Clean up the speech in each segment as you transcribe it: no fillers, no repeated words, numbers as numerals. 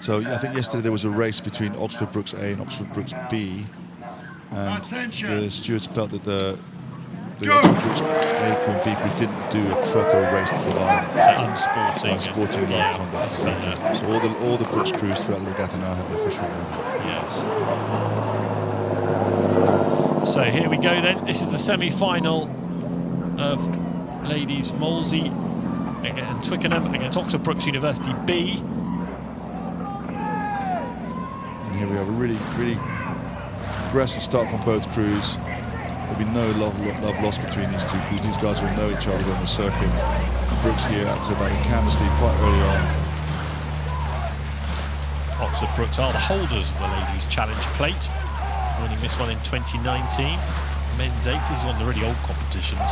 So yeah, I think yesterday there was a race between Oxford Brookes A and Oxford Brookes B, and the stewards felt that the Oxford Brookes A crew and B crew didn't do a proper race to the line. So unsporting line conduct. Exactly. So all the Brookes crews throughout the regatta now have an official warning. Yes. So here we go then. This is the semi-final of ladies Molesey and Twickenham against Oxford Brookes University B. And here we have a really aggressive start from both crews. There'll be no love lost between these two crews. These guys will know each other on the circuit. Brookes here out to about a canvas lead quite early on. Oxford Brookes are the holders of the ladies' challenge plate, winning this one in 2019. Men's 80s is one of the really old competitions.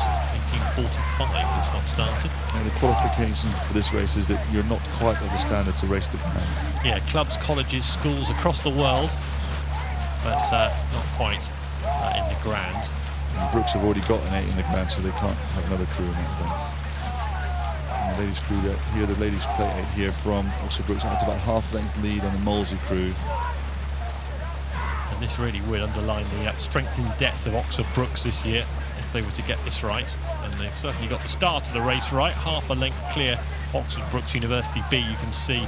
1845 this one started. And the qualification for this race is that you're not quite at the standard to race the grand. Yeah, clubs, colleges, schools across the world, but not quite in the grand. And Brookes have already got an 8 in the grand, so they can't have another crew in that event. And the ladies' crew there, here, the ladies' plate 8 here from Oxford Brookes. It's about half-length lead on the Molesey crew. And this really would underline the strength and depth of Oxford Brookes this year if they were to get this right. And they've certainly got the start of the race right. Half a length clear Oxford Brookes University B. You can see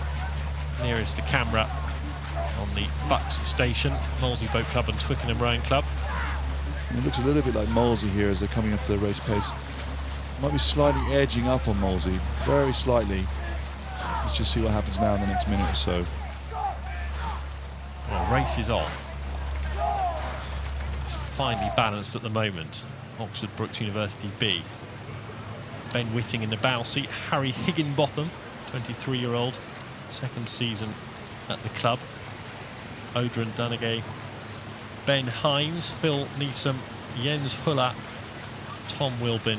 nearest the camera on the Bucks station, Molesey Boat Club and Twickenham Rowing Club. And it looks a little bit like Molesey here as they're coming into the race pace. Might be slightly edging up on Molesey, very slightly. Let's just see what happens now in the next minute or so. Well, race is on. It's finely balanced at the moment. Oxford Brookes University B. Ben Whitting in the bow seat. Harry Higginbotham, 23-year-old, second season at the club. Odrin Dunagay, Ben Hines, Phil Neeson, Jens Huller, Tom Wilbin,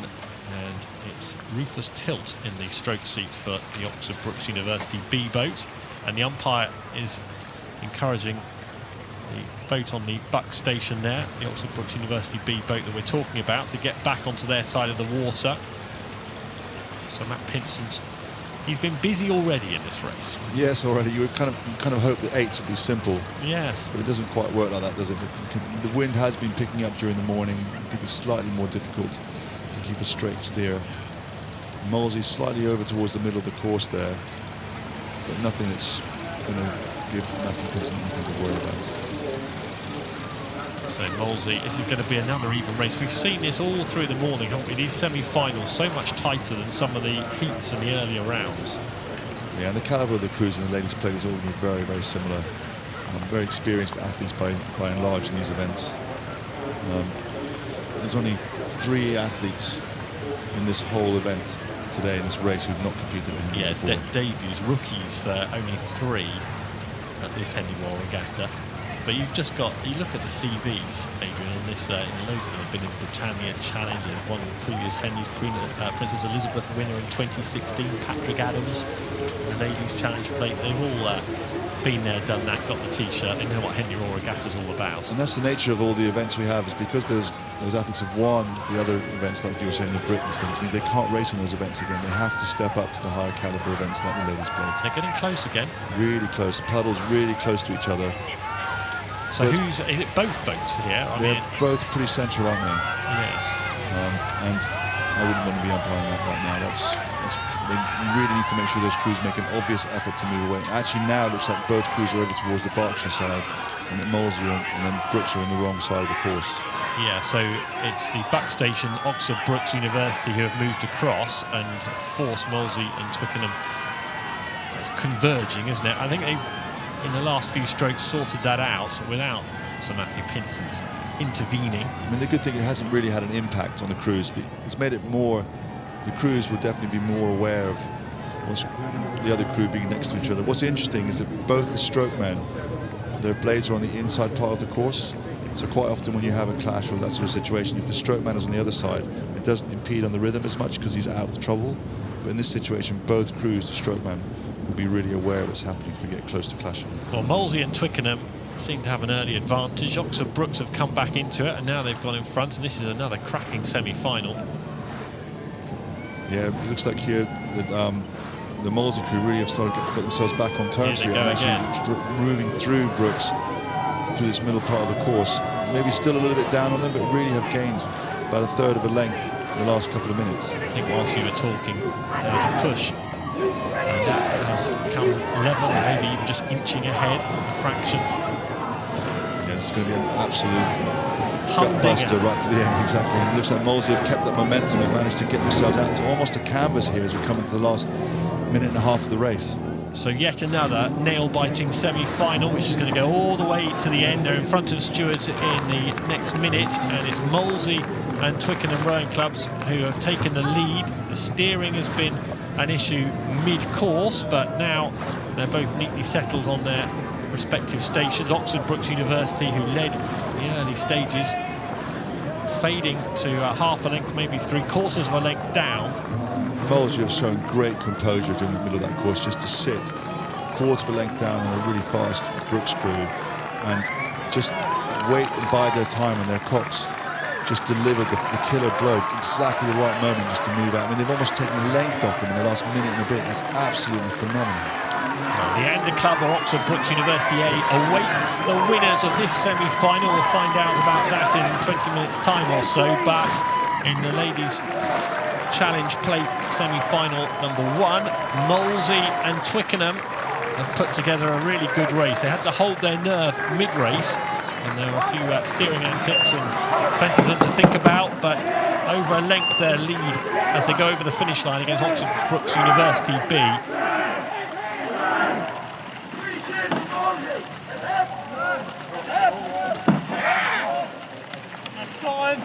and it's Rufus Tilt in the stroke seat for the Oxford Brookes University B boat. And the umpire is encouraging the boat on the Buck station there, the Oxford Brookes University B boat that we're talking about, to get back onto their side of the water. So Matt Pinsent, he's been busy already in this race. Yes, already. You would kind of hope that 8s would be simple. Yes. But it doesn't quite work like that, does it? The wind has been picking up during the morning. I think it's slightly more difficult to keep a straight steer. Molesey slightly over towards the middle of the course there, but nothing that's going to give Matthew Pinsent anything to worry about. So Molesey, this is going to be another even race. We've seen this all through the morning, haven't we? These semi-finals so much tighter than some of the heats in the earlier rounds. Yeah, and the calibre of the crews and the ladies' plate is all going to be very, very similar. Very experienced athletes by and large in these events. There's only 3 athletes in this whole event today in this race who've not competed at Henley before. Debuts, rookies for only 3 at this Henley Regatta. But you've just got, you look at the CVs, Adrian, on this, loads of them have been in Britannia Challenge and won previous Henley's Princess Elizabeth winner in 2016, Patrick Adams, the Ladies Challenge plate. They've all been there, done that, got the t-shirt. They know what Henley Regatta is all about. And that's the nature of all the events we have, is because those athletes have won the other events, like you were saying, the Britain's things, means they can't race in those events again. They have to step up to the higher calibre events like the ladies' plate. They're getting close again. Really close. The puddles really close to each other. So is it both boats here? They're both pretty central, aren't they? Yes. And I wouldn't want to be umpiring that right now. You really need to make sure those crews make an obvious effort to move away. Actually, now it looks like both crews are over towards the Berkshire side, and that Molesey and then Brookes are on the wrong side of the course. Yeah, so it's the Buck Station, Oxford Brookes University, who have moved across and forced Molesey and Twickenham. It's converging, isn't it? I think they've, in the last few strokes, sorted that out without Sir Matthew Pinsent intervening. I mean, the good thing, it hasn't really had an impact on the crews, but it's made it more, the crews will definitely be more aware of the other crew being next to each other. What's interesting is that both the stroke men, their blades are on the inside part of the course, so quite often when you have a clash or that sort of situation, if the stroke man is on the other side, it doesn't impede on the rhythm as much because he's out of trouble. But in this situation, both crews, the stroke man, will be really aware of what's happening if we get close to clashing. Well, Molesey and Twickenham seem to have an early advantage. Oxford Brookes have come back into it, and now they've gone in front, and this is another cracking semi-final. Yeah, it looks like here that the Molesey crew really have got themselves back on terms Here here, they and go actually moving through Brookes through this middle part of the course. Maybe still a little bit down on them, but really have gained about a third of a length in the last couple of minutes. I think whilst you were talking, there was a push, and that has come level, maybe even just inching ahead a fraction. Yeah, it's going to be an absolute Humdinger. gut-buster right to the end, exactly. And it looks like Molesey have kept that momentum and managed to get themselves out to almost a canvas here as we come into the last minute and a half of the race. So yet another nail-biting semi-final, which is going to go all the way to the end. They're in front of Stewards in the next minute, and it's Molesey and Twickenham rowing clubs who have taken the lead. The steering has been an issue mid-course, but now they're both neatly settled on their respective stations. Oxford Brookes University, who led the early stages, fading to half a length, maybe 3/4 of a length down. Molesey have shown great composure during the middle of that course, just to sit quarter of a length down on a really fast Brookes crew and just wait and bide their time, and their cocks just delivered the killer blow, exactly the right moment just to move out. I mean, they've almost taken the length off them in the last minute and a bit. It's absolutely phenomenal. The Under Club, or Oxford Brookes University A, awaits the winners of this semi-final. We'll find out about that in 20 minutes' time or so. But in the ladies' Challenge Plate semi-final number 1, Molesey and Twickenham have put together a really good race. They had to hold their nerve mid-race, and there were a few steering antics and plenty of them to think about, but over a length their lead as they go over the finish line against Oxford Brookes University B. That's fine.